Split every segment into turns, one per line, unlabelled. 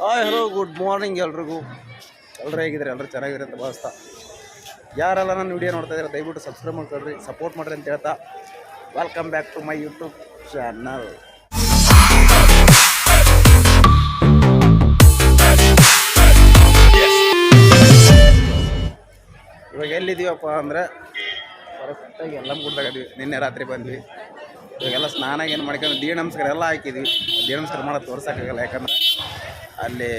Hi hello good morning ಎಲ್ರಿಗೂ. ಎಲ್ಲರೂ ಹೇಗಿದ್ದಾರೆ? ಎಲ್ಲರೂ ಚೆನ್ನಾಗಿರಿ ಅಂತ ಭಾವಿಸ್ತಾ, ಯಾರೆಲ್ಲ ನನ್ನ ವಿಡಿಯೋ ನೋಡ್ತಾ ಇದ್ದಾರೆ ದಯವಿಟ್ಟು ಸಬ್ಸ್ಕ್ರೈಬ್ ಮಾಡ್ಕೊಳ್ರಿ, ಸಪೋರ್ಟ್ ಮಾಡಿರಿ ಅಂತ ಹೇಳ್ತಾ, welcome back to my YouTube channel. ಇವಾಗ ಎಲ್ಲಿದ್ದೀವಪ್ಪ ಅಂದರೆ ಕರೆಕ್ಟಾಗಿ ಎಲ್ಲ ಗುಡ್ದಾಗಿದ್ವಿ. ನಿನ್ನೆ ರಾತ್ರಿ ಬಂದ್ವಿ. ಇವಾಗೆಲ್ಲ ಸ್ನಾನ ಏನು ಮಾಡ್ಕೊಂಡು ದೀಡ ನಮಸ್ಕಾರ ಎಲ್ಲ ಹಾಕಿದ್ವಿ. ದೀಡ ನಮಸ್ಕಾರ ಮಾಡೋದು ತೋರ್ಸೋಕ್ಕಾಗಲ್ಲ, ಯಾಕಂದ್ರೆ ಅಲ್ಲಿ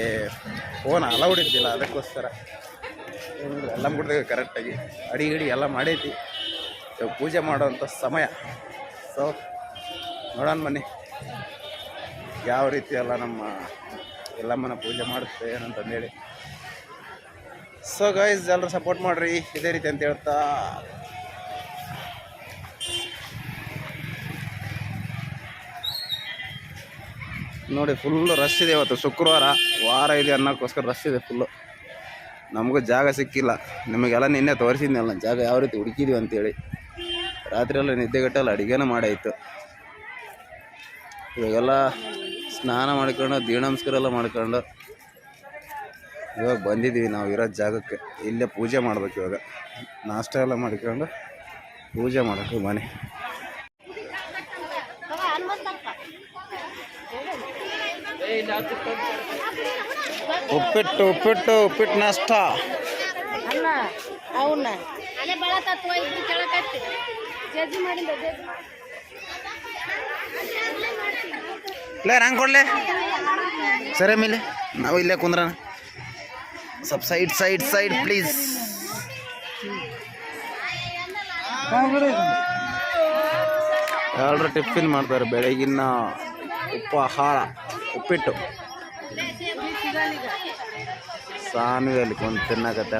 ಫೋನ್ ಅಲೌಡ್ ಇದ್ದಿಲ್ಲ, ಅದಕ್ಕೋಸ್ಕರ ಎಲ್ಲ ಗುಡ್ದಾಗ ಕರೆಕ್ಟಾಗಿ ಅಡಿಗಡಿ ಎಲ್ಲ ಮಾಡೈತಿ. ಇವಾಗ ಪೂಜೆ ಮಾಡೋವಂಥ ಸಮಯ. ಸೊ ನೋಡೋಣ ಬನ್ನಿ ಯಾವ ರೀತಿ ಎಲ್ಲ ನಮ್ಮ ಎಲ್ಲಮ್ಮನ ಪೂಜೆ ಮಾಡುತ್ತೆ ಏನಂತಂದೇಳಿ. ಸೊ ಗೈಸ್ ಎಲ್ಲರೂ ಸಪೋರ್ಟ್ ಮಾಡಿರಿ ಇದೇ ರೀತಿ ಅಂತ ಹೇಳ್ತಾ, ನೋಡಿ ಫುಲ್ಲು ರಶ್ ಇದೆ. ಇವತ್ತು ಶುಕ್ರವಾರ, ವಾರ ಇದೆ ಅನ್ನೋಕ್ಕೋಸ್ಕರ ರಶ್ ಇದೆ ಫುಲ್ಲು. ನಮಗೂ ಜಾಗ ಸಿಕ್ಕಿಲ್ಲ. ನಿಮಗೆಲ್ಲ ನಿನ್ನೆ ತೋರಿಸಿದ್ನಲ್ಲ ಜಾಗ ಯಾವ ರೀತಿ ಹುಡುಕಿದ್ವಿ ಅಂತೇಳಿ. ರಾತ್ರಿಯೆಲ್ಲ ನಿದ್ದೆಗಟ್ಟಲ್ಲ ಅಡುಗೆನೂ ಮಾಡಾಯಿತು. ಇವಾಗೆಲ್ಲ ಸ್ನಾನ ಮಾಡ್ಕೊಂಡು ದೀಡ ನಮಸ್ಕಾರ ಎಲ್ಲ ಮಾಡ್ಕೊಂಡು ಇವಾಗ ಬಂದಿದ್ದೀವಿ ನಾವು ಇರೋ ಜಾಗಕ್ಕೆ. ಇಲ್ಲೇ ಪೂಜೆ ಮಾಡ್ಬೇಕು. ಇವಾಗ ನಾಷ್ಟ ಎಲ್ಲ ಮಾಡ್ಕೊಂಡು ಪೂಜೆ ಮಾಡೋಕ್ಕೆ ಮನೆ. ಉಪ್ಪಿಟ್ಟು ನಾಷ್ಟ. ಲೇ ನಂಗೆ ಕೊಡ್ಲೆ ಸರಿ ಮೇಲೆ ನಾವು ಇಲ್ಲೇ ಕುಂದ್ರಣ. ಸ್ವಲ್ಪ ಸೈಡ್ ಪ್ಲೀಸ್. ಎಲ್ಲರೂ ಟಿಫಿನ್ ಮಾಡ್ತಾರೆ ಬೆಳಗಿನ ಉಪಹಾರ ಉಪ್ಪಿಟ್ಟು. ಸಾನ್ವಿಯಲ್ಲಿ ಕೊಂದು ತಿನ್ನಕತ್ತ.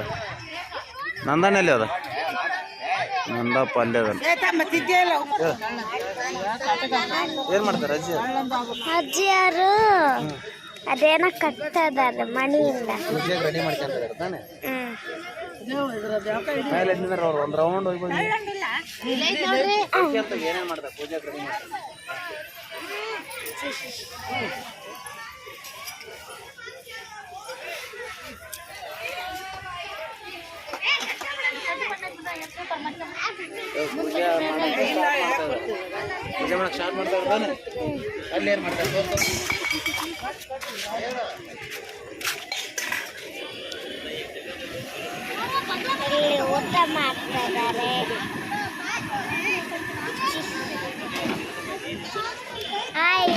ನಂದನಲ್ಲಿ ಅದ ನಂದಪ್ಪ ಅಲ್ಲೇ ಅದ. ಏನ್ ಮಾಡ್ತಾರೆ
ಅಜ್ಜಿಯರು? ಅದೇನೋ ಕಟ್ಟದಾರ ಮಣಿಯಿಂದ
ರೆಡಿ ಮಾಡ್ಕೊಂತಾರೆ ತಾನೆ. ಮೇಲೆ ಅವ್ರು ಒಂದು ರೌಂಡ್ ಹೋಗಿ ಏನೇನು ಮಾಡ್ತಾರೆ ಪೂಜೆ ರೆಡಿ ಮಾಡ್ತಾರೆ. ಪೂಜೆ ಮಾಡಕ್ಕೆ ಸ್ಟಾರ್ಟ್ ಮಾಡ್ತಾರೆ ತಾನೆ. ಅಲ್ಲಿ ಏನು ಮಾಡ್ತಾರೆ
ಊಟ ಮಾಡ್ತಿದ್ದಾರೆ. ಹಾಯ್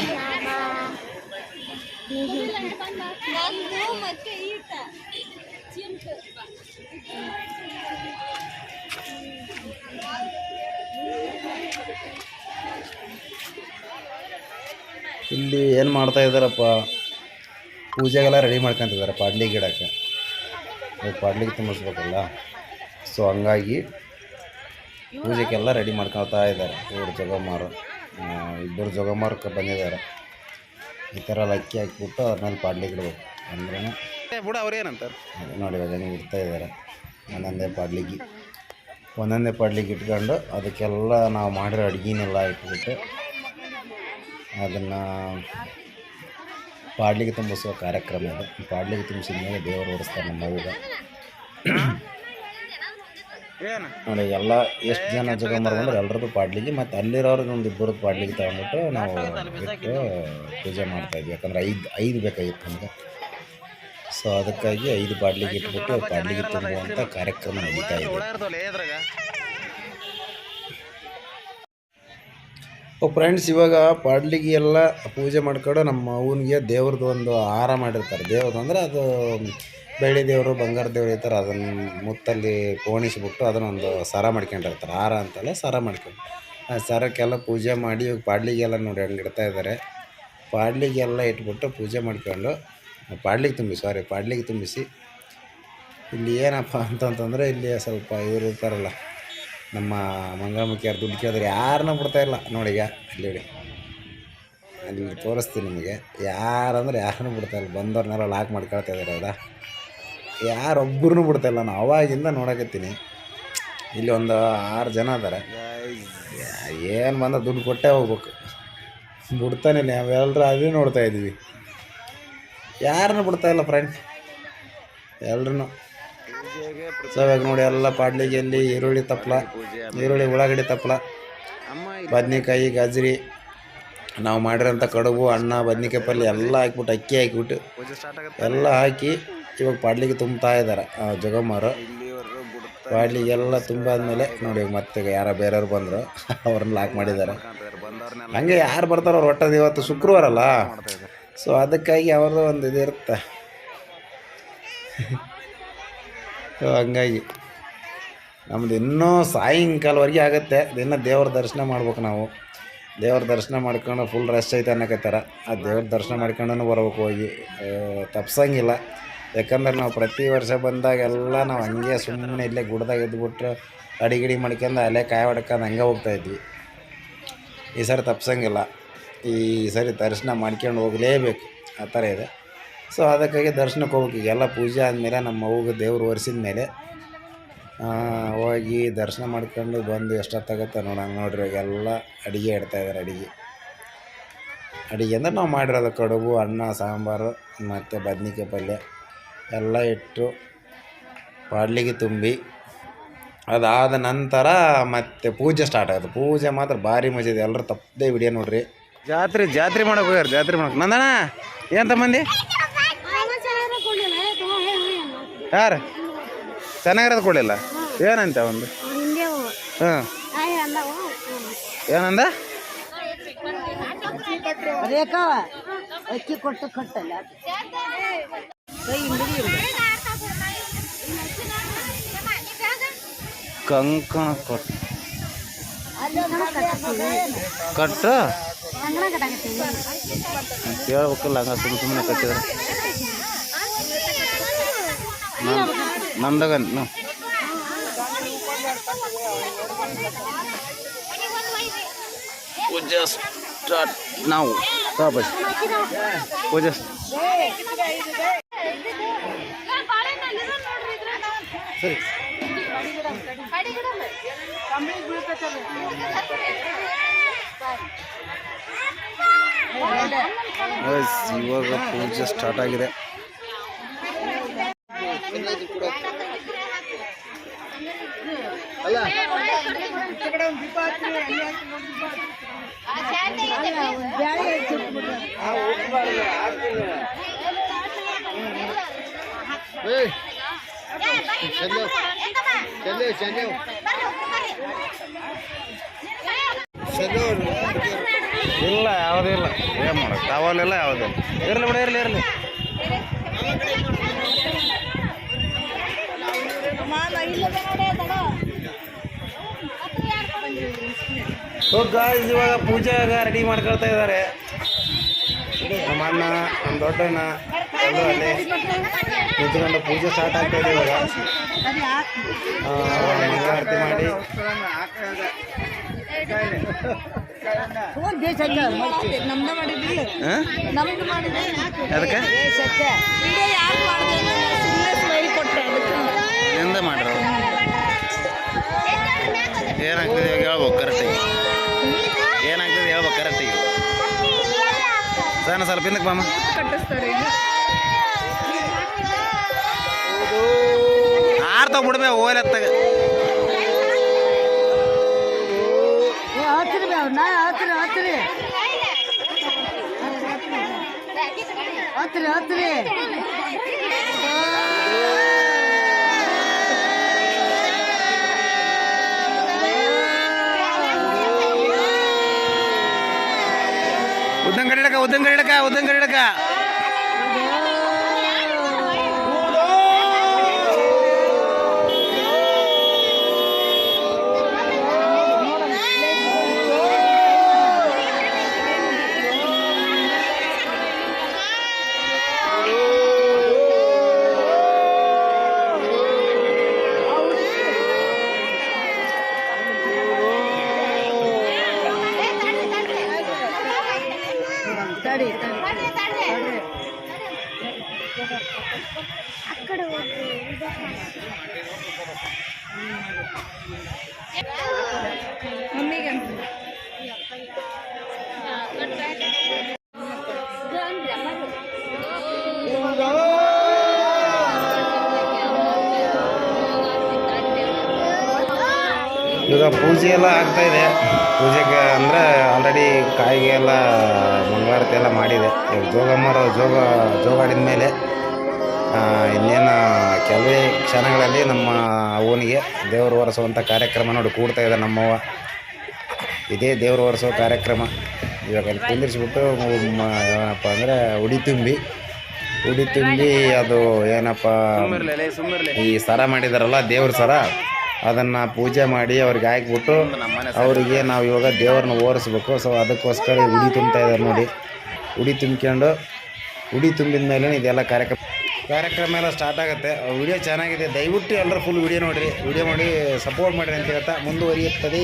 ಇಲ್ಲಿ ಏನು ಮಾಡ್ತಾ ಇದ್ದಾರಪ್ಪ, ಪೂಜೆಗೆಲ್ಲ ರೆಡಿ ಮಾಡ್ಕೊತಿದ್ದಾರೆ ಪಾಡ್ಲಿಗೆ ಗಿಡಕ್ಕೆ. ಪಾಡ್ಲಿಗೆ ತುಂಬಿಸ್ಬೇಕಲ್ಲ, ಸೊ ಹಂಗಾಗಿ ಪೂಜೆಗೆಲ್ಲ ರೆಡಿ ಮಾಡ್ಕೊಳ್ತಾ ಇದ್ದಾರೆ. ಇವರು ಜೋಗಮ್ಮಾರು ಇಬ್ಬರು ಜೋಗಮ್ಮಾರಕ್ಕೆ ಬಂದಿದ್ದಾರೆ. ಈ ಥರ ಎಲ್ಲ ಅಕ್ಕಿ ಹಾಕಿಬಿಟ್ಟು ಅದ್ಮೇಲೆ ಪಾಡ್ಲಿಗೆ ಇಡಬೇಕು ಅಂದ್ರೆ ಬಿಡ ಅವ್ರು ಏನಂತಾರೆ ನೋಡಿ. ಇವಾಗ ನೀವು ಇಡ್ತಾ ಇದ್ದಾರೆ ಒಂದೊಂದೇ ಪಾಡ್ಲಿಗೆ ಇಟ್ಕೊಂಡು ಅದಕ್ಕೆಲ್ಲ ನಾವು ಮಾಡಿರೋ ಅಡುಗೆನೆಲ್ಲ ಇಟ್ಬಿಟ್ಟು ಅದನ್ನು ಪಾಡ್ಲಿಗೆ ತುಂಬಿಸುವ ಕಾರ್ಯಕ್ರಮ ಇದೆ. ಪಾಡ್ಲಿಗೆ ತುಂಬಿಸಿದ ಮೇಲೆ ದೇವರು ಓಡಿಸ್ತಾರೆ ನಮ್ಮ ಮಗುಗೆ ನೋಡಿ. ಎಲ್ಲ ಎಷ್ಟು ಜನ ಜೋಗಮ್ಮರು ಬಂದ್ರೆ ಎಲ್ಲರದ್ದು ಪಾಡ್ಲಿಗೆ, ಮತ್ತು ಅಲ್ಲಿರೋರ್ದು ಒಂದು ಇಬ್ಬರದ್ದು ಪಾಡ್ಲಿಗೆ ತಗೊಂಡ್ಬಿಟ್ಟು ನಾವು ಇಟ್ಟು ಪೂಜೆ ಮಾಡ್ತಾಯಿದ್ವಿ. ಯಾಕಂದರೆ ಐದು ಬೇಕಾಗಿತ್ತು ನಮಗೆ. ಸೊ ಅದಕ್ಕಾಗಿ 5 ಪಾಡ್ಲಿಗೆ ಇಟ್ಬಿಟ್ಟು ಪಾಡ್ಲಿಗೆ ತುಂಬುವಂಥ ಕಾರ್ಯಕ್ರಮ ನಡೀತಾ ಇದೆ. ಫ್ರೆಂಡ್ಸ್, ಇವಾಗ ಪಾಡ್ಲಿಗೆ ಎಲ್ಲ ಪೂಜೆ ಮಾಡ್ಕೊಂಡು ನಮ್ಮ ಅವನಿಗೆ ದೇವ್ರದ್ದು ಒಂದು ಹಾರ ಮಾಡಿರ್ತಾರೆ. ದೇವ್ರದ್ದು ಅಂದರೆ ಅದು ಬೆಳ್ಳಿ ದೇವರು, ಬಂಗಾರ ದೇವರು ಈ ಥರ ಅದನ್ನು ಮುತ್ತಲ್ಲಿ ಪೋಣಿಸ್ಬಿಟ್ಟು ಅದನ್ನೊಂದು ಸರ ಮಾಡ್ಕೊಂಡಿರ್ತಾರೆ. ಹಾರ ಅಂತಲ್ಲ, ಸರ ಮಾಡ್ಕೊಂಡು ಆ ಸರಕ್ಕೆಲ್ಲ ಪೂಜೆ ಮಾಡಿ ಇವಾಗ ಪಾಡ್ಲಿಗೆಲ್ಲ ನೋಡಿ ಹಂಗೆ ಇಡ್ತಾ ಇದ್ದಾರೆ. ಪಾಡ್ಲಿಗೆಲ್ಲ ಇಟ್ಬಿಟ್ಟು ಪೂಜೆ ಮಾಡ್ಕೊಂಡು ಪಾಡ್ಲಿಗೆ ತುಂಬಿಸಿ ಇಲ್ಲಿ ಏನಪ್ಪ ಅಂತಂತಂದರೆ ಇಲ್ಲಿ ಸ್ವಲ್ಪ ಇವರು ಇರ್ತಾರಲ್ಲ ನಮ್ಮ ಮಂಗಳಮುಖಿಯರು ದುಡ್ಡು ಕೇಳಿದ್ರೆ ಯಾರನ್ನೂ ಬಿಡ್ತಾಯಿಲ್ಲ ನೋಡಿ. ಈಗ ಅಲ್ಲಿ ತೋರಿಸ್ತೀನಿ ನಿಮಗೆ. ಯಾರಂದ್ರೆ ಯಾರನ್ನೂ ಬಿಡ್ತಾಯಿಲ್ಲ. ಬಂದವ್ರನ್ನೆಲ್ಲ ಲಾಕ್ ಮಾಡ್ಕೊಳ್ತಾ ಇದ್ದಾರೆ. ಹೌದಾ, ಯಾರೊಬ್ಬರನ್ನೂ ಬಿಡ್ತಾಯಿಲ್ಲ. ನಾನು ಅವಾಗಿಂದ ನೋಡಕತ್ತೀನಿ. ಇಲ್ಲಿ ಒಂದು 6 ಜನ ಅದಾರೆ. ಏನು ಬಂದ ದುಡ್ಡು ಕೊಟ್ಟೇ ಹೋಗ್ಬೇಕು, ಬಿಡ್ತಾನಿಲ್ಲ. ನಾವೆಲ್ಲರೂ ಅದೇ ನೋಡ್ತಾಯಿದ್ವಿ. ಯಾರನ್ನೂ ಬಿಡ್ತಾ ಇಲ್ಲ ಫ್ರೆಂಡ್, ಎಲ್ರೂ. ಸೊ ಇವಾಗ ನೋಡಿ ಎಲ್ಲ ಪಾಡ್ಲಿಗೆ ಎಲ್ಲಿ ಈರುಳ್ಳಿ ತಪ್ಪಲ, ಈರುಳ್ಳಿ ಉಳ್ಳಾಗಡ್ಡಿ ತಪ್ಪಲ, ಬದ್ನೆಕಾಯಿ, ಗಜ್ರಿ, ನಾವು ಮಾಡಿರೋಂಥ ಕಡುಬು, ಅನ್ನ, ಬದ್ನಿಕಾಯಿ ಪಲ್ಯ ಎಲ್ಲ ಹಾಕ್ಬಿಟ್ಟು, ಅಕ್ಕಿ ಹಾಕಿಬಿಟ್ಟು ಎಲ್ಲ ಹಾಕಿ ಇವಾಗ ಪಾಡ್ಲಿಗೆ ತುಂಬ್ತಾ ಇದ್ದಾರೆ ಜಗಮ್ಮರು. ಪಾಡ್ಲಿಗೆಲ್ಲ ತುಂಬಾದ್ಮೇಲೆ ನೋಡಿ ಮತ್ತೆ ಯಾರ ಬೇರೆಯವ್ರು ಬಂದರು, ಅವ್ರನ್ನ ಲಾಕ್ ಮಾಡಿದ್ದಾರೆ. ಹಂಗೆ ಯಾರು ಬರ್ತಾರೋ ಅವ್ರು ಒಟ್ಟದ ಇವತ್ತು ಶುಕ್ರವಾರ ಅಲ್ಲ, ಸೊ ಅದಕ್ಕಾಗಿ ಅವ್ರದ್ದು ಒಂದು ಇದು ಇರುತ್ತೆ. ಸೊ ಹಂಗಾಗಿ ನಮ್ಮದು ಇನ್ನೂ ಸಾಯಂಕಾಲವರೆಗೆ ಆಗುತ್ತೆ. ಇನ್ನೂ ದೇವ್ರ ದರ್ಶನ ಮಾಡ್ಬೇಕು ನಾವು. ದೇವ್ರ ದರ್ಶನ ಮಾಡ್ಕೊಂಡು ಫುಲ್ ರಶ್ ಐತೆ ಅನ್ನಕತ್ತಾರ. ಆ ದೇವ್ರ ದರ್ಶನ ಮಾಡ್ಕೊಂಡು ಬರ್ಬೇಕು, ಹೋಗಿ ತಪ್ಸಂಗಿಲ್ಲ. ಯಾಕಂದ್ರೆ ನಾವು ಪ್ರತಿ ವರ್ಷ ಬಂದಾಗೆಲ್ಲ ನಾವು ಹಂಗೆ ಸುಮ್ಮನೆ ಇಲ್ಲೇ ಗುಡ್ದಾಗ ಇದ್ಬಿಟ್ರೆ ಅಡಿಗಿಡಿ ಮಾಡ್ಕೊಂಡು ಅಲ್ಲೇ ಕಾಯಿ ಹೊಡ್ಕೊಂಡು ಹಂಗೆ ಹೋಗ್ತಾಯಿದ್ವಿ. ಈ ಸರಿ ತಪ್ಸಂಗಿಲ್ಲ, ಈ ಸರಿ ದರ್ಶನ ಮಾಡ್ಕೊಂಡು ಹೋಗಲೇಬೇಕು, ಆ ಥರ ಇದೆ. ಸೊ ಅದಕ್ಕಾಗಿ ದರ್ಶನಕ್ಕೆ ಹೋಗ್ಬೇಕು. ಈಗೆಲ್ಲ ಪೂಜೆ ಆದಮೇಲೆ ನಮ್ಮ ಅವ್ಗೆ ದೇವ್ರು ಒರೆಸಿದ ಮೇಲೆ ಹೋಗಿ ದರ್ಶನ ಮಾಡ್ಕೊಂಡು ಬಂದು ಎಷ್ಟೊತ್ತಾಗುತ್ತೆ ನೋಡ್ರಿ. ಇವಾಗೆಲ್ಲ ಅಡುಗೆ ಇಡ್ತಾಯಿದ್ದಾರೆ. ಅಡುಗೆ ಅಂದ್ರೆ ನಾವು ಮಾಡಿರೋದು ಕಡುಬು, ಅನ್ನ, ಸಾಂಬಾರು ಮತ್ತು ಬದ್ನಿಕಾಯಿ ಪಲ್ಯ ಎಲ್ಲ ಇಟ್ಟು ಪಾಡ್ಲಿಗೆ ತುಂಬಿ ಅದಾದ ನಂತರ ಮತ್ತೆ ಪೂಜೆ ಸ್ಟಾರ್ಟ್ ಆಗುತ್ತೆ. ಪೂಜೆ ಮಾತ್ರ ಭಾರಿ ಮಜಾ ಇದೆ. ಎಲ್ಲರೂ ತಪ್ಪದೇ ವಿಡಿಯೋ ನೋಡ್ರಿ. ಜಾತ್ರೆ ಮಾಡೋಕೆ ಹೋಗ್ಯಾರ. ಜಾತ್ರೆ ಮಾಡೋಕೆ ನಂದಣ್ಣ ಏನು ತಮ್ಮಂದಿ ಯಾರು ಚೆನ್ನಾಗಿರೋದು ಕೊಡಲಿಲ್ಲ ಏನಂತ ಒಂದು ಹಾಂ ಏನಂದ
ಅಕ್ಕಿ ಕೊಟ್ಟು ಕಟ್ಟಲ್ಲ
ಕಂಕಣ ಕಟ್ಟು ಕೇಳ್ಬೇಕಲ್ಲ, ಹಂಗ ಸುಮ್ಮನೆ ಕಟ್ಟಿದ್ರೆ ನಮ್ದಾಗ ಪೂಜೆ ಸ್ಟಾರ್ಟ್ ನಾವು ಪೂಜೆ ಸರಿ. ಇವಾಗ ಪೂಜೆ ಸ್ಟಾರ್ಟ್ ಆಗಿದೆ. ಇಲ್ಲ ಯಾವುದೂ ಇಲ್ಲ, ಏನು ಮಾಡೋದು ಟವಲ್ ಯಾವುದಿಲ್ಲ. ಇರಲಿ ಬಿಡ, ಇರಲಿ ಸೊ ಗಾಯ್ಸ್ ಇವಾಗ ಪೂಜೆಗ ರೆಡಿ ಮಾಡ್ಕೊಳ್ತಾ ಇದ್ದಾರೆ. ನಮ್ಮ ಅಣ್ಣ, ನಮ್ಮ ದೊಡ್ಡಣ್ಣ ಎಲ್ಲರೂ ಅಲ್ಲೇ ನಿಂತ್ಕೊಂಡು ಪೂಜೆ ಸ್ಟಾರ್ಟ್ ಆಗ್ತಾ ಇದೆ. ಇವಾಗ ಮಂಗಳಾರತಿ ಮಾಡಿ ಅದಕ್ಕೆ ಎಂದ ಮಾಡ್ರ ಏನಾಗ್ತದೆ ಹೇಳ್ಬೇಕು ಕರೆಕ್ಟಿಗೆ, ಏನಾಗ್ತದೆ ಹೇಳ್ಬೇಕು ಕರೆಕ್ಟಿಗೆ. ಸಣ್ಣ ಸ್ವಲ್ಪ ಹಿಂದಕ್ಕೆ ಬಾಮ ಆರ್ತಾವ ಬಿಡ್ಬೇ ಓಲತ್ತಾಗ ಉದ್ದಂಗಡಿಡಕ
ಅಕ್ಕಡೆ ಹೋಗಿ
ಮಮ್ಮಿಗೆ
ಇವಾಗ ಪೂಜೆ ಎಲ್ಲ ಆಗ್ತಾಯಿದೆ. ಪೂಜೆಗೆ ಅಂದರೆ ಆಲ್ರೆಡಿ ಕಾಯಿಗೆ ಎಲ್ಲ ಮಂಗಳಾರತಿ ಎಲ್ಲ ಮಾಡಿದೆ. ಇವಾಗ ಜೋಗಮ್ಮರು ಜೋಗಾಡಿದ ಮೇಲೆ ಇನ್ನೇನು ಕೆಲವೇ ಕ್ಷಣಗಳಲ್ಲಿ ನಮ್ಮ ಓಣಿಗೆ ದೇವರು ಒರೆಸುವಂಥ ಕಾರ್ಯಕ್ರಮ ನೋಡಿ ಕೂಡ್ತಾ ಇದೆ ನಮ್ಮವ್ವ. ಇದೇ ದೇವರು ಒರೆಸೋ ಕಾರ್ಯಕ್ರಮ. ಇವಾಗ ಅಲ್ಲಿ ಕುಂದಿರಿಸ್ಬಿಟ್ಟು ಏನಪ್ಪ ಅಂದರೆ ಉಡಿ ತುಂಬಿ ಅದು ಏನಪ್ಪ ಈ ಸರ ಮಾಡಿದಾರಲ್ಲ ದೇವ್ರ ಸರ, ಅದನ್ನು ಪೂಜೆ ಮಾಡಿ ಅವ್ರಿಗೆ ಹಾಕ್ಬಿಟ್ಟು ಅವರಿಗೆ ನಾವು ಇವಾಗ ದೇವ್ರನ್ನ ಓರಿಸ್ಬೇಕು. ಸೊ ಅದಕ್ಕೋಸ್ಕರ ಉಡಿ ತುಂಬ್ತಾ ಇದ್ದಾರೆ ನೋಡಿ. ಉಡಿ ತುಂಬ್ಕೊಂಡು ಉಡಿ ತುಂಬಿದ ಮೇಲೆ ಇದೆಲ್ಲ ಕಾರ್ಯಕ್ರಮ ಎಲ್ಲ ಸ್ಟಾರ್ಟ್ ಆಗುತ್ತೆ. ವಿಡಿಯೋ ಚೆನ್ನಾಗಿದೆ, ದಯವಿಟ್ಟು ಎಲ್ಲರೂ ಫುಲ್ ವಿಡಿಯೋ ನೋಡಿರಿ. ವಿಡಿಯೋ ಮಾಡಿ ಸಪೋರ್ಟ್ ಮಾಡಿರಿ ಅಂತ ಹೇಳ್ತಾ ಮುಂದುವರಿಯುತ್ತದೆ.